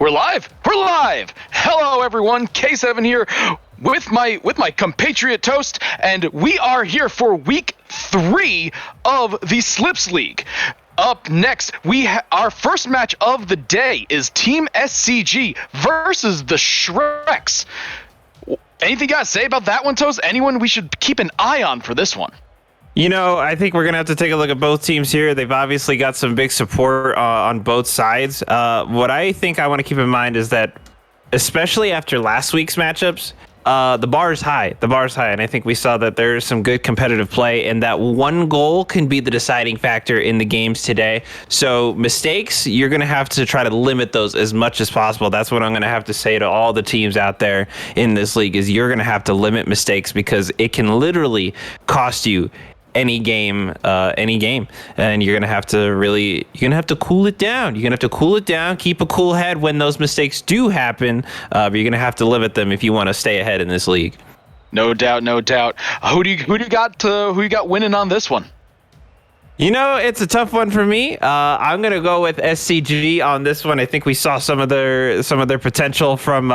We're live. We're live. Hello, everyone. K7 here with my compatriot Toast, and we are here for week 3 of the Slips League. Up next, our first match of the day is Team SCG versus the Shreks. Anything you gotta say about that one, Toast? Anyone we should keep an eye on for this one? You know, I think we're going to have to take a look at both teams here. They've obviously got some big support on both sides. What I think I want to keep in mind is that, especially after last week's matchups, the bar is high. The bar is high, and I think we saw that there's some good competitive play, and that one goal can be the deciding factor in the games today. So mistakes, you're going to have to try to limit those as much as possible. That's what I'm going to have to say to all the teams out there in this league, is you're going to have to limit mistakes, because it can literally cost you any game, and you're gonna have to cool it down. You're gonna have to cool it down, keep a cool head when those mistakes do happen, but you're gonna have to limit them if you want to stay ahead in this league. No doubt, no doubt. Who do you got winning on this one? You know, it's a tough one for me. I'm gonna go with SCG on this one. I think we saw some of their potential from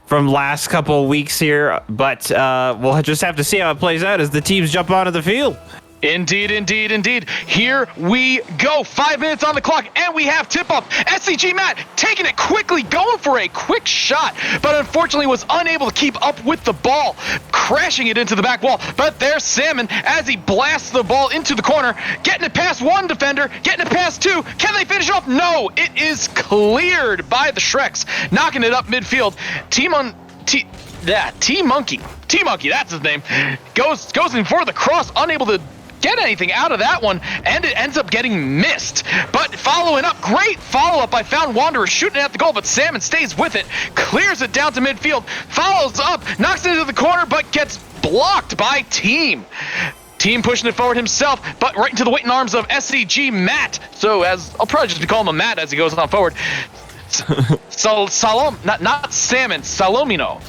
last couple of weeks here, but we'll just have to see how it plays out as the teams jump onto the field. Indeed. Here we go. 5 minutes on the clock, and we have tip-off. SCG Matt taking it quickly, going for a quick shot, but unfortunately was unable to keep up with the ball, crashing it into the back wall. But there's Salmon as he blasts the ball into the corner, getting it past one defender, getting it past two. Can they finish off? No, it is cleared by the Shreks, knocking it up midfield. T Monkey, that's his name, goes in for the cross, unable to get anything out of that one, and it ends up getting missed. But following up, great follow-up by Found Wanderer, shooting at the goal, but Salmon stays with it, clears it down to midfield, follows up, knocks it into the corner, but gets blocked by Team pushing it forward himself, but right into the waiting arms of SCG Matt. So as I'll probably just be calling him Matt as he goes on forward. Not Salmon, Salomino.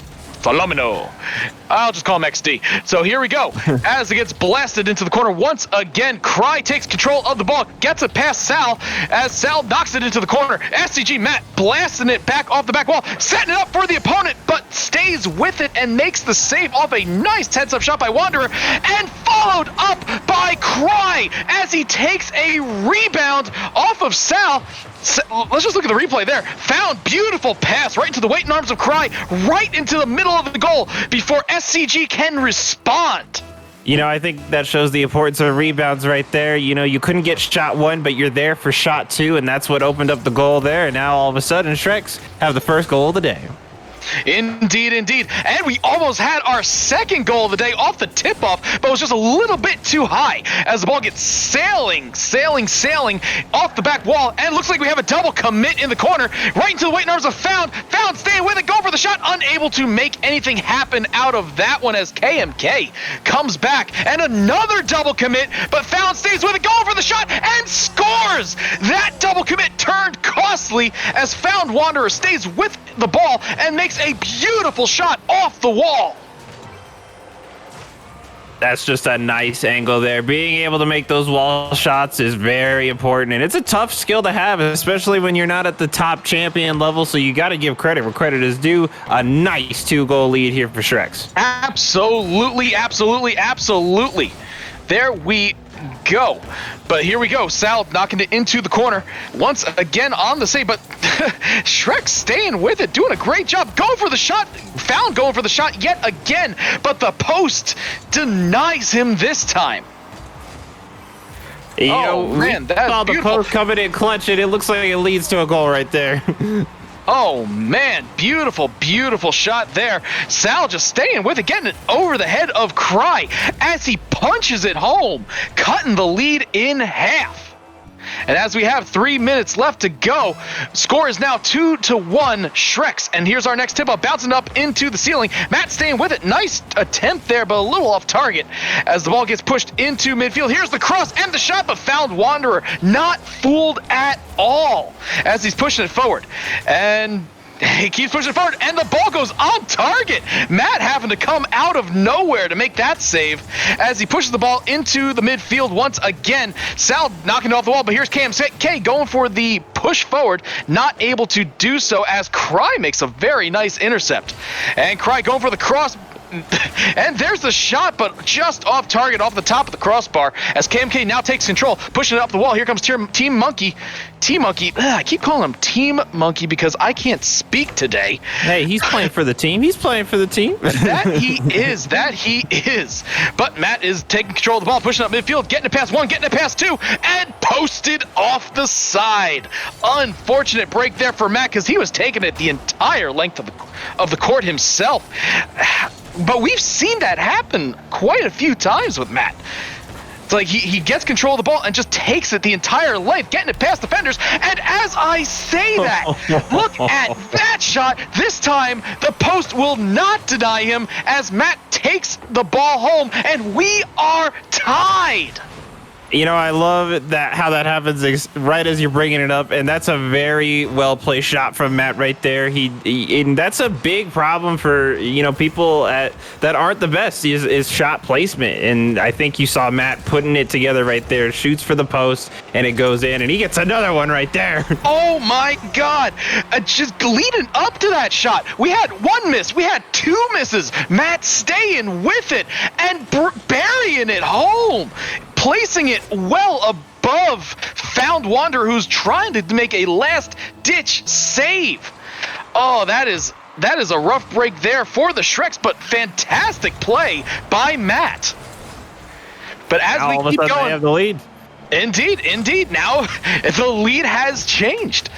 I'll just call him XD. So here we go. As it gets blasted into the corner once again, Cry takes control of the ball, gets it past Sal, as Sal knocks it into the corner. SCG Matt blasting it back off the back wall, setting it up for the opponent, but stays with it and makes the save off a nice heads-up shot by Wanderer, and followed up by Cry as he takes a rebound off of Sal. Let's just look at the replay there. Found, beautiful pass right into the waiting arms of Cry, right into the middle of the goal before SCG can respond. You know, I think that shows the importance of rebounds right there. You know, you couldn't get shot one, but you're there for shot two, and that's what opened up the goal there. And now all of a sudden, Shreks have the first goal of the day. Indeed. And we almost had our second goal of the day off the tip-off, but it was just a little bit too high as the ball gets sailing off the back wall, and it looks like we have a double commit in the corner, right into the waiting arms of Found, staying with it, going for the shot, unable to make anything happen out of that one as KMK comes back, and another double commit, but Found stays with it, going for the shot, and scores! That double commit turned costly as Found Wanderer stays with the ball and makes a beautiful shot off the wall. That's just a nice angle there. Being able to make those wall shots is very important, and it's a tough skill to have, especially when you're not at the top champion level, so you got to give credit where credit is due. A nice 2-goal lead here for Shreks. Absolutely. There we go. But here we go. Sal knocking it into the corner once again on the save, but Shrek staying with it, doing a great job. Going for the shot. Found going for the shot yet again, but the post denies him this time. You know, man, that's beautiful. The post coming in clutch, and it looks like it leads to a goal right there. Oh man, beautiful shot there. Sal just staying with it, getting it over the head of Cry as he punches it home, cutting the lead in half. And as we have 3 minutes left to go, score is now 2-1 Shreks. And here's our next tip-up, bouncing up into the ceiling. Matt staying with it. Nice attempt there, but a little off target as the ball gets pushed into midfield. Here's the cross and the shot, but Found Wanderer not fooled at all as he's pushing it forward. And He keeps pushing forward, and the ball goes on target. Matt having to come out of nowhere to make that save as he pushes the ball into the midfield once again. Sal knocking it off the wall, but here's KMK going for the push forward, not able to do so as Cry makes a very nice intercept. And Cry going for the cross. And there's the shot, but just off target, off the top of the crossbar, as KMK now takes control, pushing it up the wall. Here comes Team Monkey. I keep calling him Team Monkey because I can't speak today. Hey, he's playing for the team. That he is. But Matt is taking control of the ball, pushing up midfield, getting it past one, getting it past two, and posted off the side. Unfortunate break there for Matt because he was taking it the entire length of the court himself. But we've seen that happen quite a few times with Matt. It's like he gets control of the ball and just takes it the entire length, getting it past defenders. And as I say that, look at that shot. This time, the post will not deny him as Matt takes the ball home, and we are tied. You know, I love that how that happens right as you're bringing it up, and that's a very well placed shot from Matt right there. And that's a big problem for people that aren't the best is shot placement, and I think you saw Matt putting it together right there. Shoots for the post, and it goes in, and he gets another one right there. Oh my God! Just leading up to that shot, we had one miss, we had two misses. Matt staying with it and burying it home. Placing it well above Found Wanderer, who's trying to make a last-ditch save. Oh, that is a rough break there for the Shreks, but fantastic play by Matt. But as now, we keep going, they have the lead. Indeed. Now the lead has changed.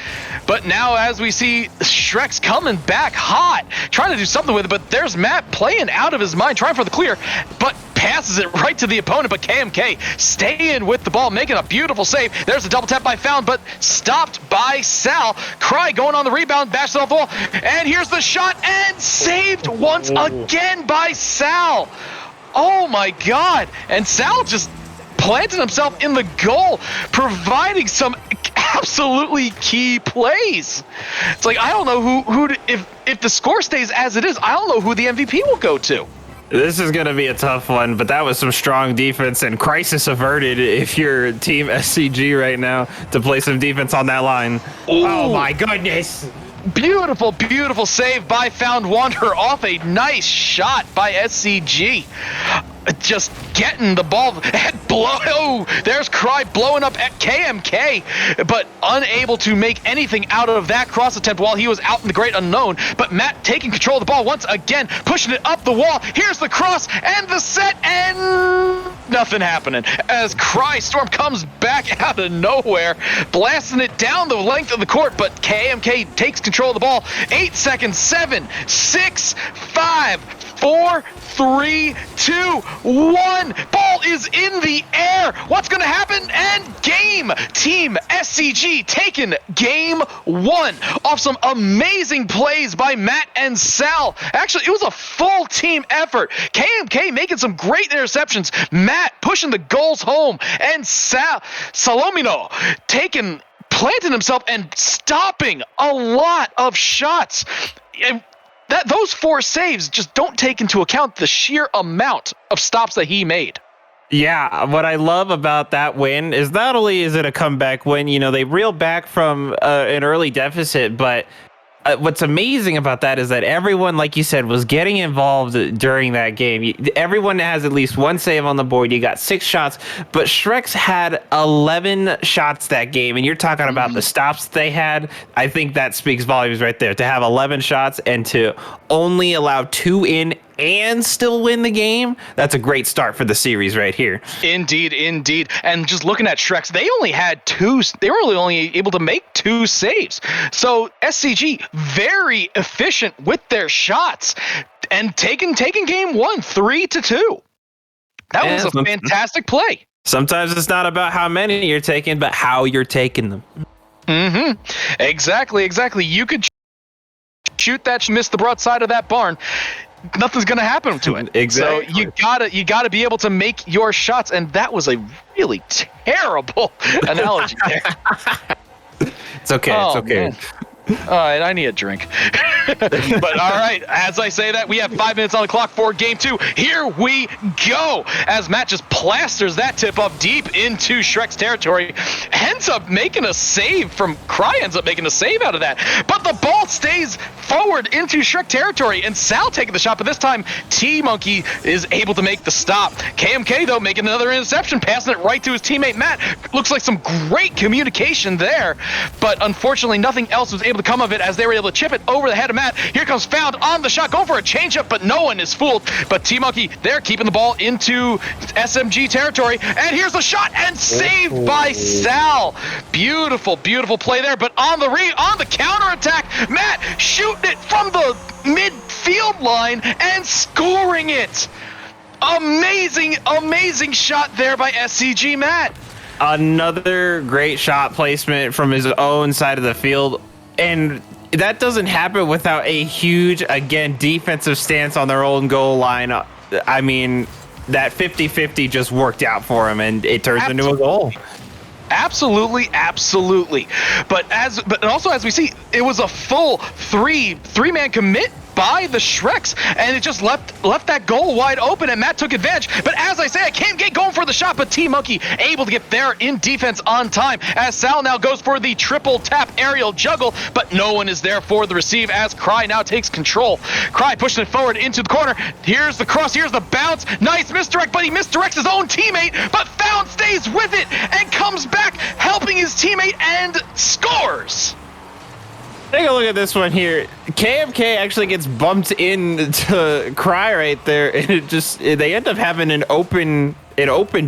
But now as we see Shreks coming back hot, trying to do something with it, but there's Matt playing out of his mind, trying for the clear, but passes it right to the opponent. But KMK staying with the ball, making a beautiful save. There's a double tap by Found, but stopped by Sal. Cry going on the rebound, bashes it off the wall, and here's the shot, and saved once again by Sal. Oh my God. And Sal just planted himself in the goal, providing some absolutely key plays. It's like, I don't know who if the score stays as it is, I don't know who the MVP will go to. This is going to be a tough one, but that was some strong defense and crisis averted if you're Team SCG right now to play some defense on that line. Ooh. Oh my goodness. Beautiful save by Found Wanderer off a nice shot by SCG. Just getting the ball and blow. Oh, there's Cry blowing up at KMK, but unable to make anything out of that cross attempt while he was out in the great unknown. But Matt taking control of the ball once again, pushing it up the wall. Here's the cross and the set, and nothing happening as Cry Storm comes back out of nowhere, blasting it down the length of the court. But KMK takes control of the ball. 8 seconds. 7, 6, 5, 4, 3, 2, 1. Ball is in the air. What's going to happen? And game. Team SCG taking game 1 off some amazing plays by Matt and Sal. Actually, it was a full team effort. KMK making some great interceptions. Matt pushing the goals home. And Salomino planting himself and stopping a lot of shots. And those 4 saves just don't take into account the sheer amount of stops that he made. Yeah, what I love about that win is not only is it a comeback win, they reeled back from an early deficit, but what's amazing about that is that everyone, like you said, was getting involved during that game. Everyone has at least one save on the board. You got 6 shots, but Shreks had 11 shots that game, and you're talking about the stops they had. I think that speaks volumes right there. To have 11 shots and to only allow 2 in and still win the game, that's a great start for the series right here. Indeed. And just looking at Shreks, they were only able to make 2 saves. So SCG very efficient with their shots and taking game 1 3-2. That was a fantastic play. Sometimes it's not about how many you're taking, but how you're taking them. Exactly. You could shoot that, miss the broadside of that barn. Nothing's gonna happen to it. Exactly. So you gotta be able to make your shots, and that was a really terrible analogy there. It's okay. Man. All right, I need a drink. But all right, as I say that, we have 5 minutes on the clock for game 2. Here we go. As Matt just plasters that tip up deep into Shreks territory, ends up making a save from Cry, ends up making a save out of that. But the ball stays forward into Shrek territory, and Sal taking the shot, but this time T-Monkey is able to make the stop. KMK, though, making another interception, passing it right to his teammate Matt. Looks like some great communication there, but unfortunately nothing else was able to come of it as they were able to chip it over the head of Matt. Here comes Found on the shot, going for a changeup, but no one is fooled. But T-Monkey, they're keeping the ball into SMG territory, and here's the shot, and saved by Sal. Beautiful, beautiful play there, but on the counter-attack, Matt shooting it from the midfield line and scoring it. Amazing, amazing shot there by SCG Matt. Another great shot placement from his own side of the field, and that doesn't happen without a huge, again, defensive stance on their own goal line. I mean, that 50-50 just worked out for him, and it turns into a goal. Absolutely, absolutely. But also as we see, it was a full three-man commit by the Shreks, and it just left that goal wide open, and Matt took advantage. But as I say, I can't get going for the shot, but T-Monkey able to get there in defense on time, as Sal now goes for the triple tap aerial juggle, but no one is there for the receive, as Cry now takes control. Cry pushing it forward into the corner. Here's the cross, here's the bounce. Nice misdirect, but he misdirects his own teammate, but Found stays with it and comes back, helping his teammate, and scores. Take a look at this one here. KMK actually gets bumped into Cry right there, and they end up having an open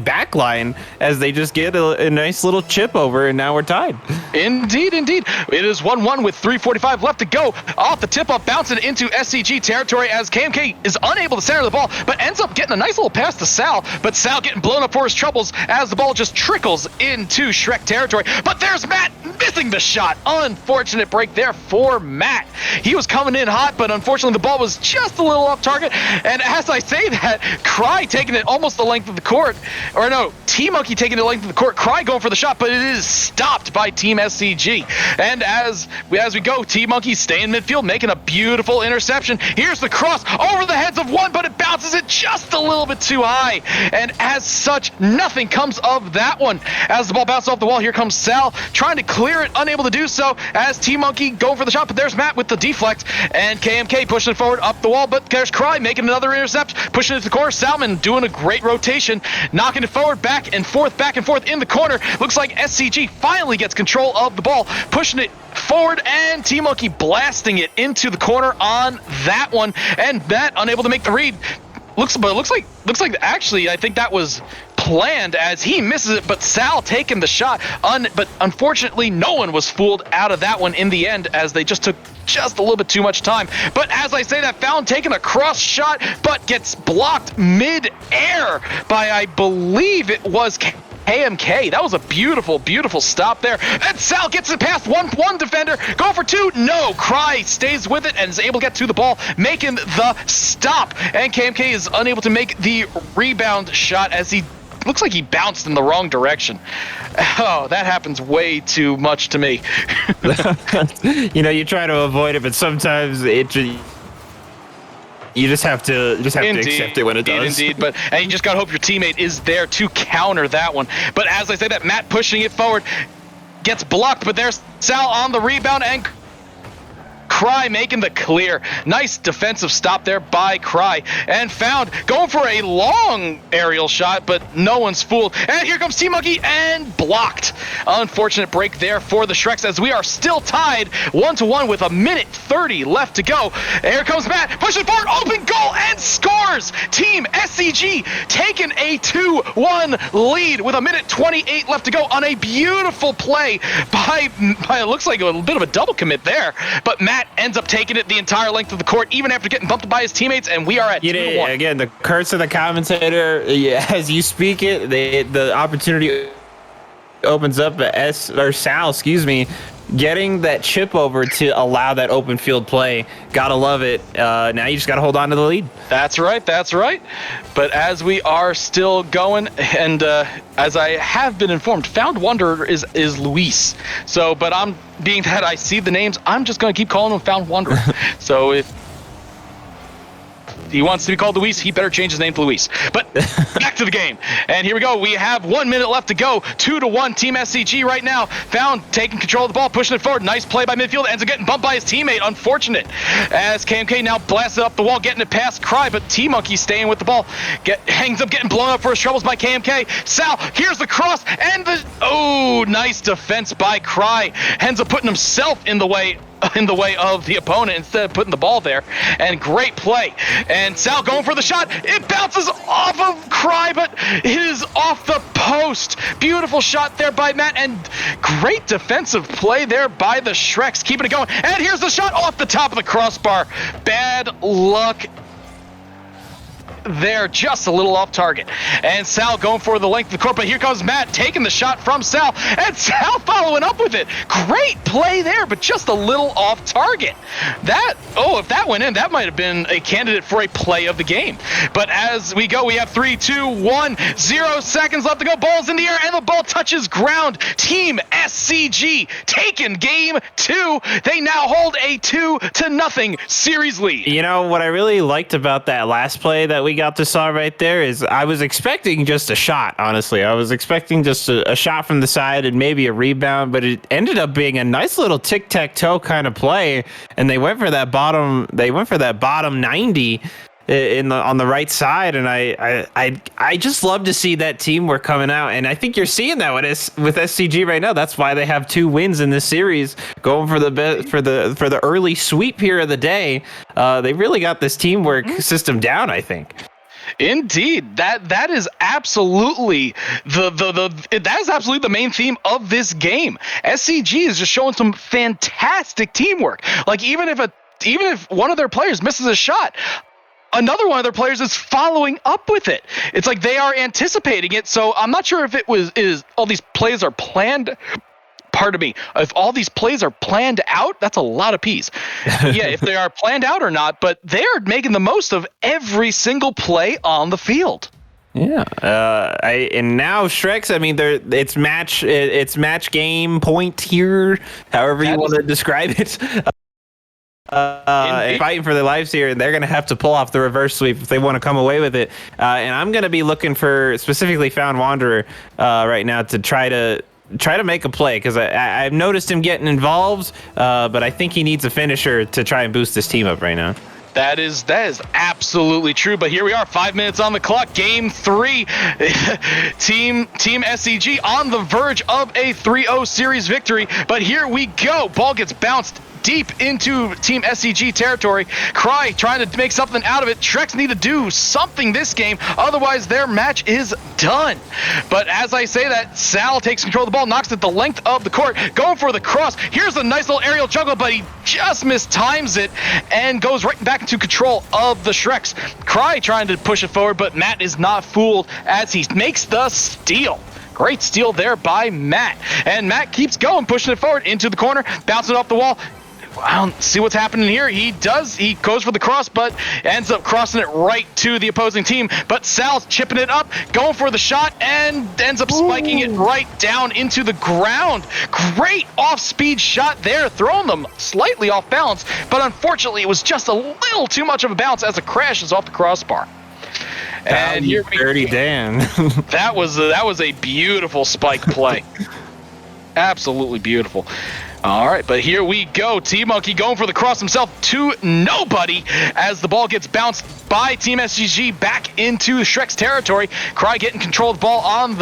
back line as they just get a nice little chip over, and now we're tied. Indeed, indeed. It is 1-1 with 3:45 left to go. Off the tip-up, bouncing into SCG territory as KMK is unable to center the ball, but ends up getting a nice little pass to Sal, but Sal getting blown up for his troubles as the ball just trickles into Shrek territory. But there's Matt missing the shot. Unfortunate break there for Matt. He was coming in hot, but unfortunately the ball was just a little off target. And as I say that, Cry taking it almost the length of the court, or no, T-Monkey taking the length of the court, Cry going for the shot, but it is stopped by Team SCG. And as we go, T-Monkey stay in midfield, making a beautiful interception. Here's the cross over the heads of one, but it bounces it just a little bit too high. And as such, nothing comes of that one. As the ball bounces off the wall, here comes Sal trying to clear it, unable to do so, as T-Monkey going for the shot, but there's Matt with the deflect, and KMK pushing it forward up the wall, but there's Cry making another intercept, pushing it to the corner. Salmon doing a great rotation, knocking it forward, back and forth in the corner. Looks like SCG finally gets control of the ball, pushing it forward, and T-Monkey blasting it into the corner on that one, and Matt unable to make the read. Looks like actually I think that was planned as he misses it, but Sal taking the shot. But unfortunately, no one was fooled out of that one in the end, as they just took just a little bit too much time. But as I say that, Found taking a cross shot, but gets blocked mid-air by, I believe it was KMK. That was a beautiful, beautiful stop there. And Sal gets it past one defender. Go for two. No. Cry stays with it and is able to get to the ball, making the stop. And KMK is unable to make the rebound shot as he looks like he bounced in the wrong direction. Oh, that happens way too much to me. You know, you try to avoid it, but sometimes you just have to accept it when it does. Indeed, and you just gotta hope your teammate is there to counter that one. But as I say that, Matt pushing it forward gets blocked, but there's Sal on the rebound, and Cry making the clear. Nice defensive stop there by Cry. And Found going for a long aerial shot, but no one's fooled. And here comes T-Monkey, and blocked. Unfortunate break there for the Shreks, as we are still tied 1-1 with 1:30 left to go. And here comes Matt, pushing forward, open goal, and scores! Team SCG taking a 2-1 lead with 1:28 left to go on a beautiful play by it looks like a bit of a double commit there. But Matt ends up taking it the entire length of the court, even after getting bumped by his teammates, and we are at 2-1. Again, the curse of the commentator, as you speak it, the opportunity opens up. Sal, getting that chip over to allow that open field play. Gotta love it. Now you just gotta hold on to the lead. That's right. That's right. But as we are still going, and as I have been informed, Found Wanderer is Luis. So, but I'm being that I see the names, I'm just going to keep calling him Found Wanderer. So if he wants to be called Luis, he better change his name to Luis. But back to the game. And here we go. We have 1 minute left to go. 2-1 Team SCG right now. Found taking control of the ball, pushing it forward. Nice play by midfield. Ends up getting bumped by his teammate. Unfortunate. As KMK now blasted up the wall, getting it past Cry, but T-Monkey staying with the ball. Hangs up, getting blown up for his troubles by KMK. Sal, here's the cross, and nice defense by Cry. Ends up putting himself in the way of the opponent instead of putting the ball there. And great play. And Sal going for the shot. It bounces off of Cry, but it is off the post. Beautiful shot there by Matt, and great defensive play there by the Shreks, keeping it going. And here's the shot off the top of the crossbar. Bad luck there, just a little off target. And Sal going for the length of the court, but here comes Matt taking the shot from Sal, and Sal following up with it. Great play there, but just a little off target. If that went in, that might have been a candidate for a play of the game. But as we go, we have 3, 2, 1, 0 seconds left to go. Ball's in the air, and the ball touches ground. Team SCG taking game 2. They now hold a 2-0 series lead. You know, what I really liked about that last play that we got to saw right there is I was expecting just a shot, honestly. I was expecting just a shot from the side and maybe a rebound, but it ended up being a nice little tic-tac-toe kind of play, and they went for that bottom 90 on the right side, and I just love to see that teamwork coming out, and I think you're seeing that with SCG right now. That's why they have 2 wins in this series, going for the early sweep here of the day. They really got this teamwork system down, I think. Indeed, that is absolutely the main theme of this game. SCG is just showing some fantastic teamwork. Like even if one of their players misses a shot, another one of their players is following up with it. It's like they are anticipating it. So I'm not sure if all these plays are planned. Pardon me. If all these plays are planned out, that's a lot of P's. Yeah, if they are planned out or not, but they're making the most of every single play on the field. Yeah. And now Shreks, I mean, it's match game point here, however you want to describe it. Fighting for their lives here, and they're going to have to pull off the reverse sweep if they want to come away with it. And I'm going to be looking for specifically Found Wanderer right now to try to make a play, because I've noticed him getting involved, but I think he needs a finisher to try and boost his team up right now. That is absolutely true. But here we are, 5 minutes on the clock. Game 3, Team SCG on the verge of a 3-0 series victory. But here we go. Ball gets bounced deep into Team SCG territory. Cry trying to make something out of it. Shreks need to do something this game, otherwise their match is done. But as I say that, Sal takes control of the ball, knocks it the length of the court, going for the cross. Here's a nice little aerial juggle, but he just mistimes it and goes right back into control of the Shreks. Cry trying to push it forward, but Matt is not fooled as he makes the steal. Great steal there by Matt. And Matt keeps going, pushing it forward into the corner, bouncing it off the wall. I don't see what's happening here. He goes for the cross, but ends up crossing it right to the opposing team. But Sal's chipping it up, going for the shot, and ends up spiking it right down into the ground. Great off-speed shot there, throwing them slightly off balance, but unfortunately it was just a little too much of a bounce as it crashes off the crossbar. And here Dirty Dan. that was a beautiful spike play. Absolutely beautiful. All right, but here we go. T-Monkey going for the cross himself to nobody as the ball gets bounced by Team SCG back into Shrek's territory. Cry getting control of the ball on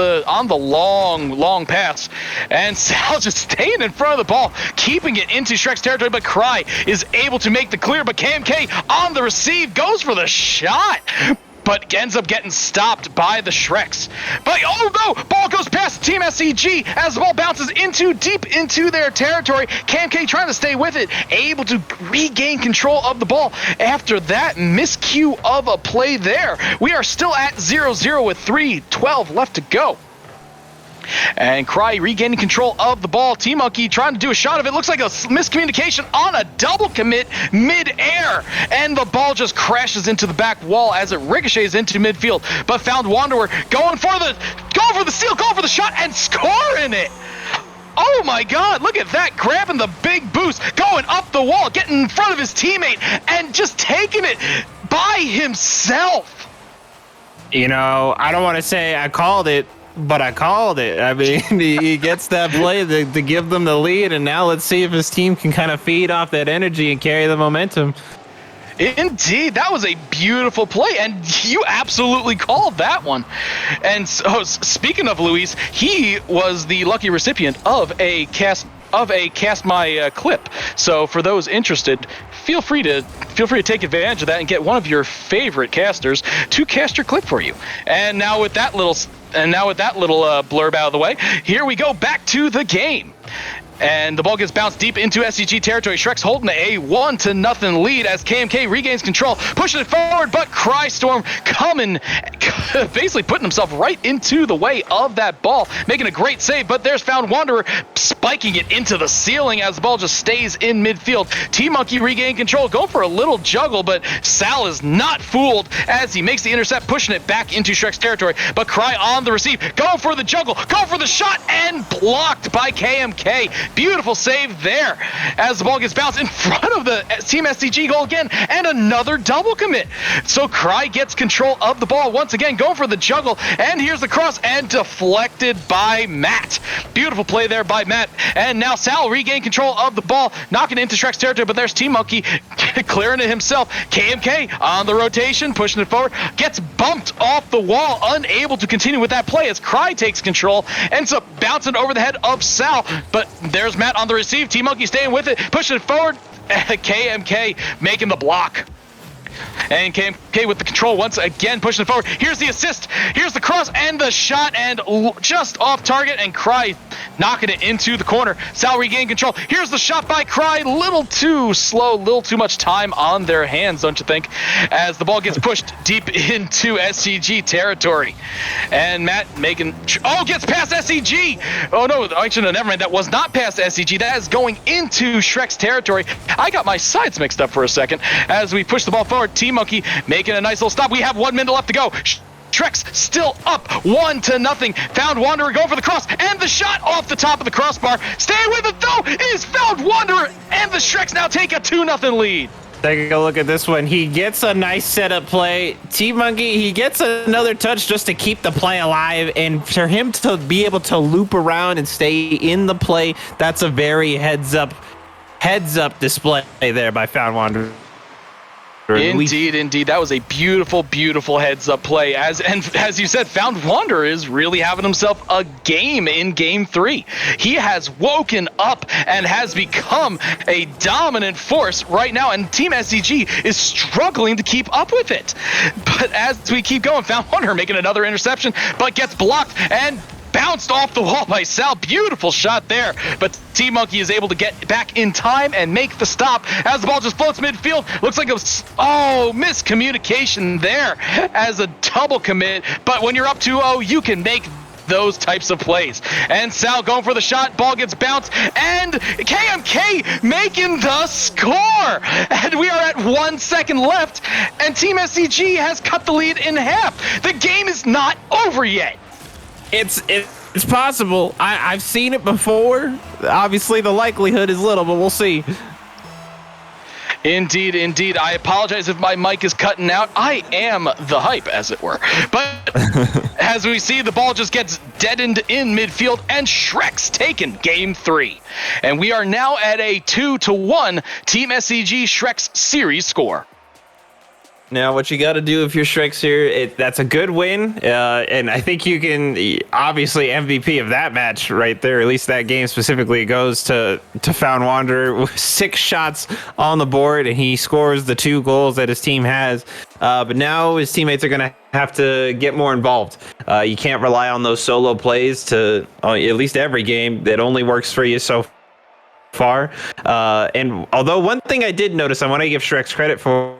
the long pass. And Sal just staying in front of the ball, keeping it into Shrek's territory, but Cry is able to make the clear, but KMK on the receive goes for the shot, but ends up getting stopped by the Shreks. But oh no, ball goes past Team SCG as the ball bounces deep into their territory. KMK trying to stay with it, able to regain control of the ball after that miscue of a play there. We are still at 0-0 with 3:12 left to go. And Cry regaining control of the ball. T-Monkey trying to do a shot of it. Looks like a miscommunication on a double commit mid-air. And the ball just crashes into the back wall as it ricochets into midfield. But Found Wanderer going for the steal, going for the shot, and scoring it. Oh my God, look at that, grabbing the big boost, going up the wall, getting in front of his teammate, and just taking it by himself. You know, I don't want to say I called it, but I called it. I mean, he gets that play to give them the lead, and now let's see if his team can kind of feed off that energy and carry the momentum. Indeed, that was a beautiful play, and you absolutely called that one. And so, speaking of Luis, he was the lucky recipient of a cast my clip. So for those interested, feel free to take advantage of that and get one of your favorite casters to cast your clip for you. And now with that little blurb out of the way, here we go back to the game. And the ball gets bounced deep into SCG territory. Shreks holding a 1-0 lead as KMK regains control, pushing it forward, but Crystorm coming, basically putting himself right into the way of that ball, making a great save, but there's Found Wanderer spiking it into the ceiling as the ball just stays in midfield. T-Monkey regaining control, going for a little juggle, but Sal is not fooled as he makes the intercept, pushing it back into Shrek's territory, but Cry on the receive, going for the juggle, going for the shot, and blocked by KMK. Beautiful save there as the ball gets bounced in front of the Team SCG goal again, and another double commit. So Cry gets control of the ball once again, going for the juggle, and here's the cross, and deflected by Matt. Beautiful play there by Matt, and now Sal regain control of the ball, knocking it into Shrek's territory, but there's T-Monkey clearing it himself. KMK on the rotation, pushing it forward, gets bumped off the wall, unable to continue with that play as Cry takes control, ends up bouncing over the head of Sal, but there's Matt on the receive. T-Monkey staying with it, pushing it forward. KMK making the block. And KMK with the control once again, pushing it forward. Here's the assist. Here's the cross and the shot, and just off target, and Cry knocking it into the corner. Sal regain control. Here's the shot by Cry. Little too slow, little too much time on their hands, don't you think? As the ball gets pushed deep into SCG territory. And Matt gets past SCG. Oh no, actually, no, never mind. That was not past SCG. That is going into Shrek's territory. I got my sides mixed up for a second as we push the ball forward. T-Monkey making a nice little stop. We have 1 minute left to go. Shreks still up 1-0. Found Wanderer going for the cross and the shot off the top of the crossbar. Staying with it though is Found Wanderer, and the Shreks now take a 2-0 lead. Take a look at this one. He gets a nice setup play. T-Monkey, he gets another touch just to keep the play alive, and for him to be able to loop around and stay in the play, that's a very heads up display there by Found Wanderer. Indeed. That was a beautiful heads-up play. As you said, Found Wanderer is really having himself a game in Game 3. He has woken up and has become a dominant force right now, and Team SCG is struggling to keep up with it. But as we keep going, Found Wanderer making another interception, but gets blocked and bounced off the wall by Sal. Beautiful shot there, but T-Monkey is able to get back in time and make the stop as the ball just floats midfield. Looks like miscommunication there as a double commit, but when you're up 2-0, you can make those types of plays. And Sal going for the shot, ball gets bounced, and KMK making the score. And we are at 1 second left, and Team SCG has cut the lead in half. The game is not over yet. It's possible. I've seen it before. Obviously, the likelihood is little, but we'll see. Indeed. I apologize if my mic is cutting out. I am the hype, as it were. But as we see, the ball just gets deadened in midfield, and Shreks taken Game 3. And we are now at a 2-1 Team SCG Shreks series score. Now, what you got to do if you're Shreks here, that's a good win, and I think you can, obviously, MVP of that match right there, at least that game specifically, goes to Found Wanderer with 6 shots on the board, and he scores the 2 goals that his team has. But now his teammates are going to have to get more involved. You can't rely on those solo plays to, at least every game, that only works for you so far. And although one thing I did notice, I want to give Shreks credit for,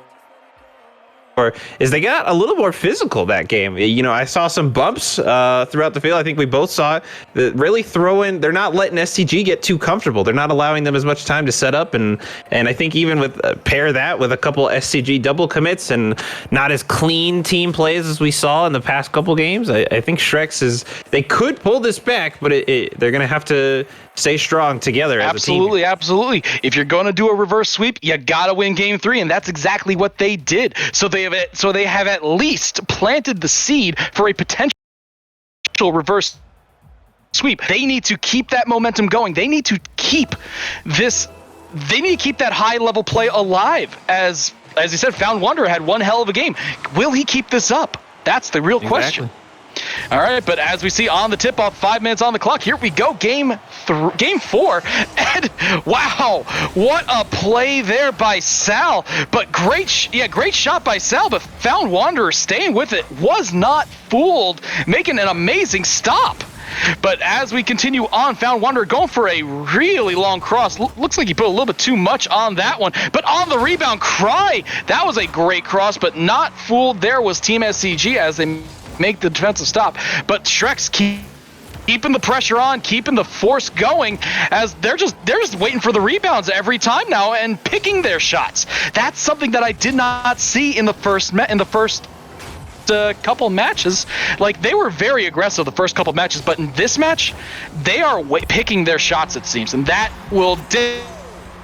is they got a little more physical that game. You know, I saw some bumps throughout the field. I think we both saw it. Really throwing. They're not letting SCG get too comfortable. They're not allowing them as much time to set up, and I think even with pair that with a couple SCG double commits and not as clean team plays as we saw in the past couple games, I think Shreks they could pull this back, but they're gonna have to stay strong together as a team. Absolutely. If you're going to do a reverse sweep, you got to win game 3, and that's exactly what they did. So they have at least planted the seed for a potential reverse sweep. They need to keep that momentum going. They need to keep that high level play alive. As you said, Found Wanderer had one hell of a game. Will he keep this up? That's the real question. All right, but as we see on the tip-off, 5 minutes on the clock, here we go, game 4. And wow, what a play there by Sal. But great shot by Sal, but Found Wanderer staying with it, was not fooled, making an amazing stop. But as we continue on, Found Wanderer going for a really long cross. Looks like he put a little bit too much on that one. But on the rebound, Cry, that was a great cross, but not fooled. There was Team SCG as they make the defensive stop. But Shreks keeping the pressure on, keeping the force going, as they're just waiting for the rebounds every time now and picking their shots. That's something that I did not see in the first couple matches. Like, they were very aggressive the first couple matches, but in this match, they are picking their shots, it seems, and that will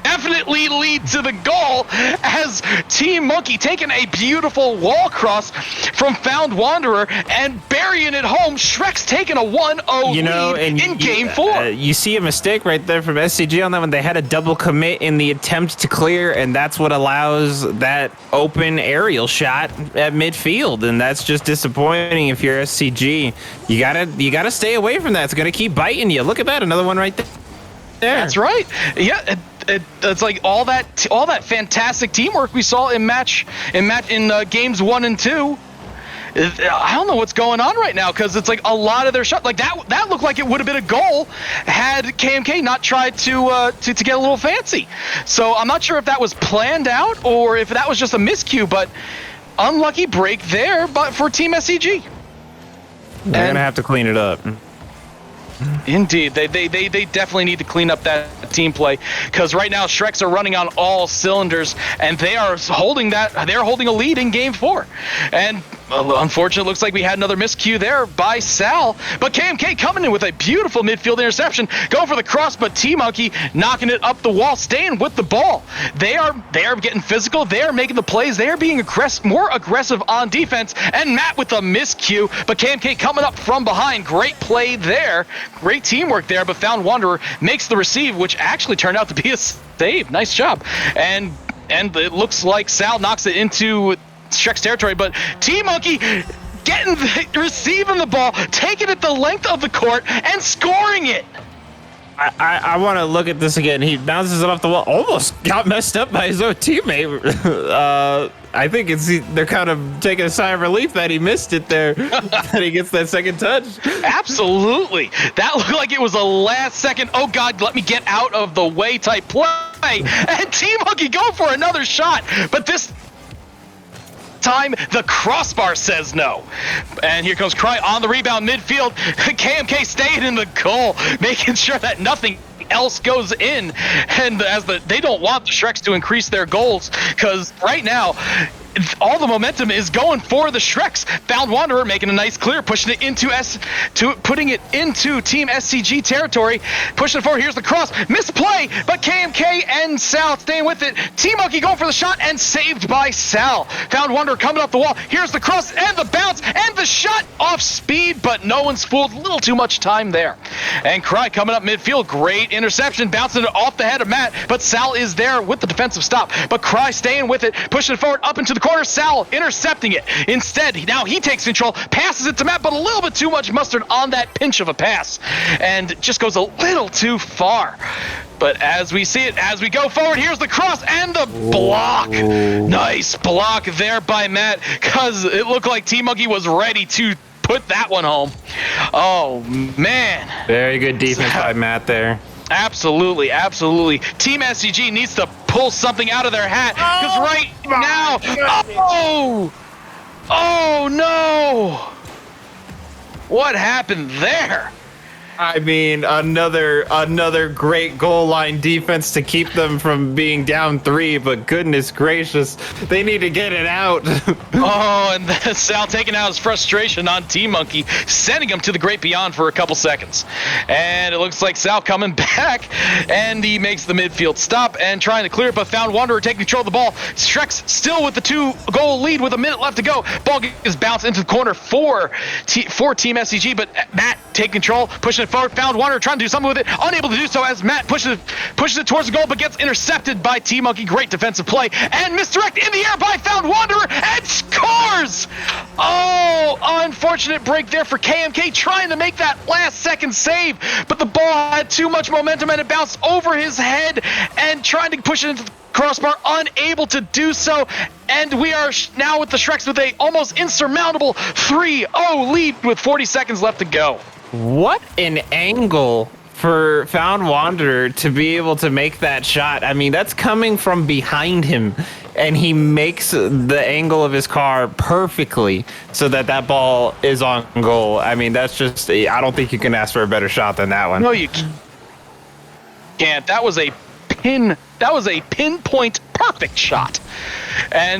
definitely lead to the goal, as Team Monkey taking a beautiful wall cross from Found Wanderer and burying it home. Shreks taking a 1-0 lead in game 4. You see a mistake right there from SCG on that one. They had a double commit in the attempt to clear, and that's what allows that open aerial shot at midfield, and that's just disappointing if you're SCG. You gotta stay away from that. It's gonna keep biting you. Look at that, another one right there. That's right. Yeah. It's like all that fantastic teamwork we saw in games 1 and 2. I don't know what's going on right now, because it's like a lot of their shots, like that looked like it would have been a goal had KMK not tried to get a little fancy. So I'm not sure if that was planned out or if that was just a miscue, but unlucky break there, but for Team SCG. They're gonna have to clean it up. Indeed, they definitely need to clean up that team play, because right now Shreks are running on all cylinders, and they're holding a lead in game 4. And unfortunately, it looks like we had another miscue there by Sal, but KMK coming in with a beautiful midfield interception, going for the cross, but T-Monkey knocking it up the wall, staying with the ball. They are getting physical, they are making the plays, they are being more aggressive on defense, and Matt with a miscue, but KMK coming up from behind. Great play there, great teamwork there, but Found Wanderer makes the receive, which actually turned out to be a save. Nice job. And it looks like Sal knocks it into Shreks territory, but T-Monkey receiving the ball, taking it the length of the court, and scoring it. I want to look at this again. He bounces it off the wall. Almost got messed up by his own teammate. I think they're kind of taking a sigh of relief that he missed it there, that he gets that second touch. Absolutely. That looked like it was a last second, oh God, let me get out of the way type play. And T-Monkey go for another shot, but this time the crossbar says no. And here comes Cry on the rebound midfield. KMK staying in the goal, making sure that nothing else goes in, and they don't want the Shreks to increase their goals, because right now all the momentum is going for the Shreks. Found Wanderer making a nice clear, pushing it into putting it into Team SCG territory, pushing it forward. Here's the cross, misplay, but KMK and Sal staying with it. T-Monkey going for the shot, and saved by Sal. Found Wanderer coming up the wall. Here's the cross and the bounce and the shot, off speed, but no one's fooled. A little too much time there. And Cry coming up midfield, great interception, bouncing it off the head of Matt, but Sal is there with the defensive stop. But Cry staying with it, pushing it forward up into the corner. Sal intercepting it. Instead, now he takes control, passes it to Matt, but a little bit too much mustard on that pinch of a pass, and just goes a little too far. But as we see it, as we go forward, here's the cross and the block. Ooh. Nice block there by Matt, because it looked like T-Monkey was ready to put that one home. Oh, man. Very good defense by Matt there. Absolutely. Team SCG needs to pull something out of their hat, because right now, Oh no! What happened there? I mean, another great goal line defense to keep them from being down 3, but goodness gracious, they need to get it out. Oh, and then Sal taking out his frustration on T-Monkey, sending him to the great beyond for a couple seconds. And it looks like Sal coming back, and he makes the midfield stop and trying to clear it, but found Wanderer taking control of the ball. Shreks still with the 2-goal lead with a minute left to go. Ball gets bounced into the corner for Team SCG, but Matt taking control, pushing it forward, found Wanderer trying to do something with it, unable to do so as Matt pushes it towards the goal, but gets intercepted by T-Monkey. Great defensive play, and misdirect in the air by found Wanderer, and scores! Oh, unfortunate break there for KMK, trying to make that last second save, but the ball had too much momentum and it bounced over his head, and trying to push it into the crossbar, unable to do so, and we are now with the Shreks with a almost insurmountable 3-0 lead with 40 seconds left to go. What an angle for Found Wanderer to be able to make that shot. I mean, that's coming from behind him, and he makes the angle of his car perfectly so that ball is on goal. I mean, that's just, I don't think you can ask for a better shot than that one. No, you can't. That was a pinpoint perfect shot.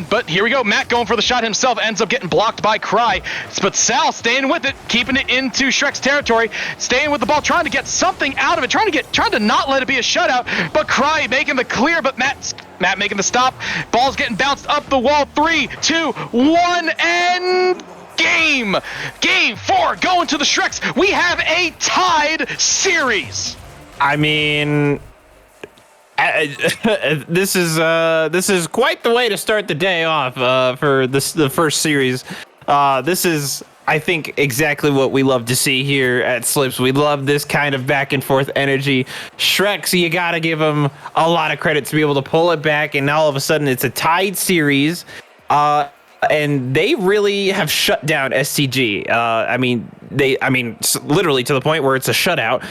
But here we go. Matt going for the shot himself, ends up getting blocked by Cry. But Sal staying with it, keeping it into Shrek's territory, staying with the ball, trying to get something out of it, trying to not let it be a shutout. But Cry making the clear, but Matt making the stop. Ball's getting bounced up the wall. 3, 2, 1, and game 4 going to the Shreks. We have a tied series. I mean, this is quite the way to start the day off for the first series. This is, I think, exactly what we love to see here at Slips. We love this kind of back and forth energy. Shreks, you gotta give them a lot of credit to be able to pull it back, and now all of a sudden it's a tied series. And they really have shut down SCG. Literally to the point where it's a shutout.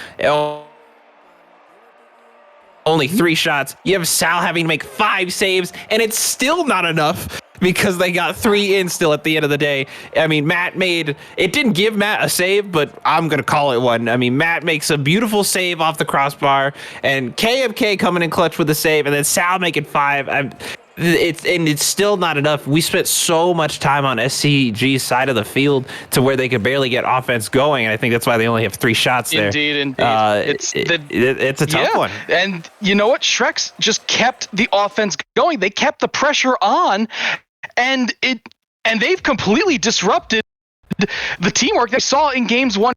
Only 3 shots. You have Sal having to make 5 saves, and it's still not enough because they got 3 in still at the end of the day. I mean, it didn't give Matt a save, but I'm going to call it one. I mean, Matt makes a beautiful save off the crossbar, and KMK coming in clutch with a save, and then Sal making 5. It's still not enough. We spent so much time on SCG's side of the field to where they could barely get offense going, and I think that's why they only have 3 shots there. Indeed. It's a tough one. And you know what? Shreks just kept the offense going. They kept the pressure on, and they've completely disrupted the teamwork they saw in games 1